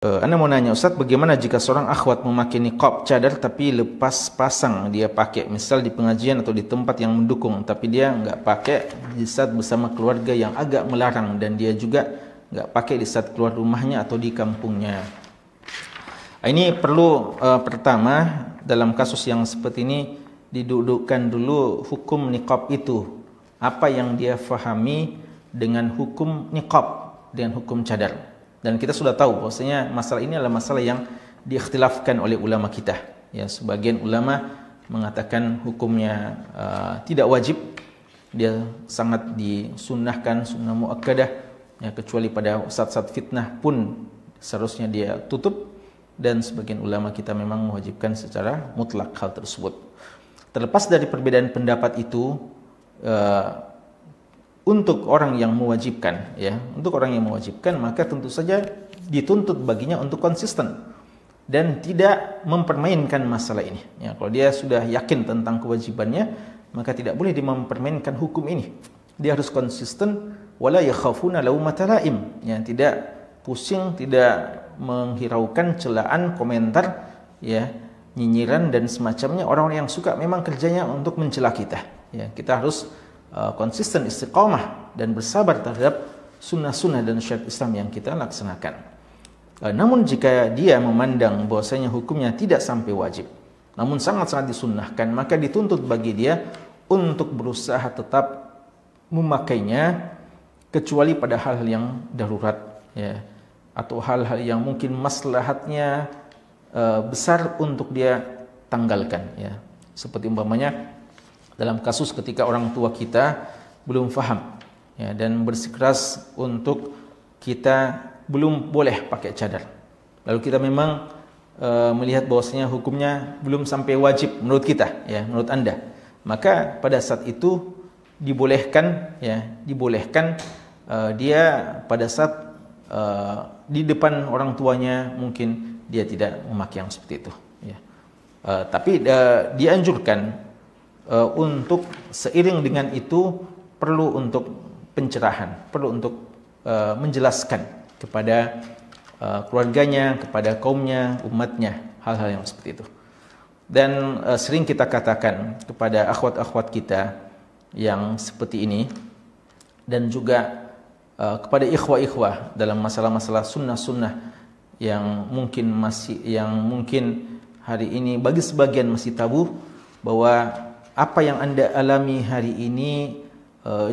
Anda mau nanya, Ustaz, bagaimana jika seorang akhwat memakai niqab cadar tapi lepas pasang dia pakai, misal di pengajian atau di tempat yang mendukung, tapi dia nggak pakai di saat bersama keluarga yang agak melarang, dan dia juga nggak pakai di saat keluar rumahnya atau di kampungnya. Ini perlu pertama dalam kasus yang seperti ini didudukkan dulu hukum niqab itu, apa yang dia fahami dengan hukum niqab dengan hukum cadar. Dan kita sudah tahu bahwasanya masalah ini adalah masalah yang diikhtilafkan oleh ulama kita. Ya, sebagian ulama mengatakan hukumnya tidak wajib, dia sangat disunnahkan, sunnah muakkadah, ya, kecuali pada saat-saat fitnah pun seharusnya dia tutup. Dan sebagian ulama kita memang mewajibkan secara mutlak hal tersebut. Terlepas dari perbedaan pendapat itu, untuk orang yang mewajibkan, ya, untuk orang yang mewajibkan, maka tentu saja dituntut baginya untuk konsisten dan tidak mempermainkan masalah ini. Ya, kalau dia sudah yakin tentang kewajibannya, maka tidak boleh dia mempermainkan hukum ini. Dia harus konsisten, wala yakhafuna laumata laim, ya, tidak pusing, tidak menghiraukan celaan, komentar, ya, nyinyiran dan semacamnya orang-orang yang suka memang kerjanya untuk mencela kita. Ya, kita harus konsisten, istiqamah dan bersabar terhadap sunnah-sunnah dan syariat Islam yang kita laksanakan. Namun jika dia memandang bahwasanya hukumnya tidak sampai wajib, namun sangat-sangat disunnahkan, maka dituntut bagi dia untuk berusaha tetap memakainya, kecuali pada hal-hal yang darurat, ya, atau hal-hal yang mungkin maslahatnya besar untuk dia tanggalkan, ya. Seperti umpamanya dalam kasus ketika orang tua kita belum faham, ya, dan bersikeras untuk kita belum boleh pakai cadar, lalu kita memang melihat bahwasanya hukumnya belum sampai wajib menurut kita, ya, menurut Anda, maka pada saat itu dibolehkan, ya, dibolehkan dia pada saat di depan orang tuanya mungkin dia tidak memakai yang seperti itu, ya. Tapi dianjurkan untuk seiring dengan itu perlu untuk pencerahan, perlu untuk menjelaskan kepada keluarganya, kepada kaumnya, umatnya, hal-hal yang seperti itu. Dan sering kita katakan kepada akhwat-akhwat kita yang seperti ini, dan juga kepada ikhwah-ikhwah dalam masalah-masalah sunnah-sunnah yang mungkin hari ini bagi sebagian masih tabu, bahwa apa yang Anda alami hari ini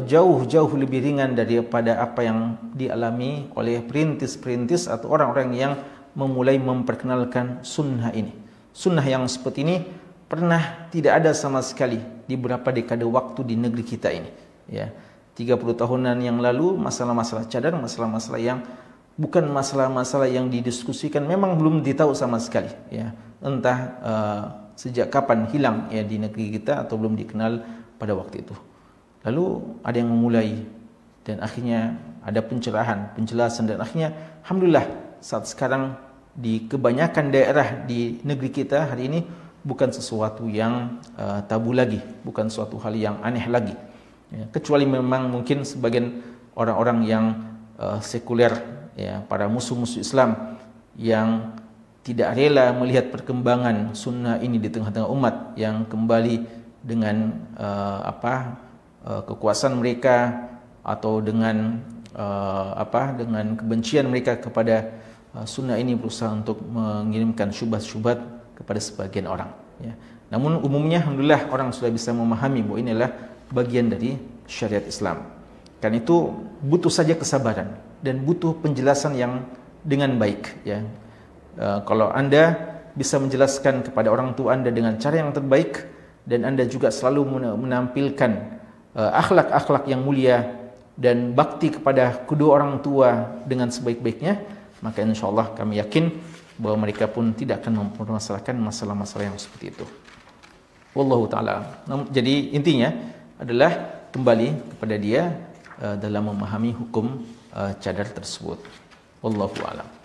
jauh-jauh lebih ringan daripada apa yang dialami oleh perintis-perintis atau orang-orang yang memulai memperkenalkan sunnah ini. Sunnah yang seperti ini pernah tidak ada sama sekali di beberapa dekade waktu di negeri kita ini, ya. 30 tahunan yang lalu masalah-masalah cadar, masalah-masalah yang bukan masalah-masalah yang didiskusikan, memang belum ditahu sama sekali, ya. Entah sejak kapan hilang, ya, di negeri kita atau belum dikenal pada waktu itu. Lalu ada yang memulai, dan akhirnya ada pencerahan, penjelasan, dan akhirnya alhamdulillah saat sekarang di kebanyakan daerah di negeri kita hari ini bukan sesuatu yang tabu lagi, bukan suatu hal yang aneh lagi, ya, kecuali memang mungkin sebagian orang-orang yang sekuler, ya, para musuh-musuh Islam yang tidak rela melihat perkembangan sunnah ini di tengah-tengah umat yang kembali dengan kekuasaan mereka, atau dengan dengan kebencian mereka kepada sunnah ini, berusaha untuk mengirimkan syubhat-syubhat kepada sebagian orang, ya. Namun umumnya alhamdulillah orang sudah bisa memahami bahwa ini adalah bagian dari syariat Islam. Karena itu butuh saja kesabaran dan butuh penjelasan yang dengan baik, ya. Kalau Anda bisa menjelaskan kepada orang tua Anda dengan cara yang terbaik, dan Anda juga selalu menampilkan akhlak-akhlak yang mulia dan bakti kepada kedua orang tua dengan sebaik-baiknya, maka insya Allah kami yakin bahwa mereka pun tidak akan mempermasalahkan masalah-masalah yang seperti itu. Wallahu ta'ala. Jadi intinya adalah kembali kepada dia dalam memahami hukum cadar tersebut. Wallahu a'lam.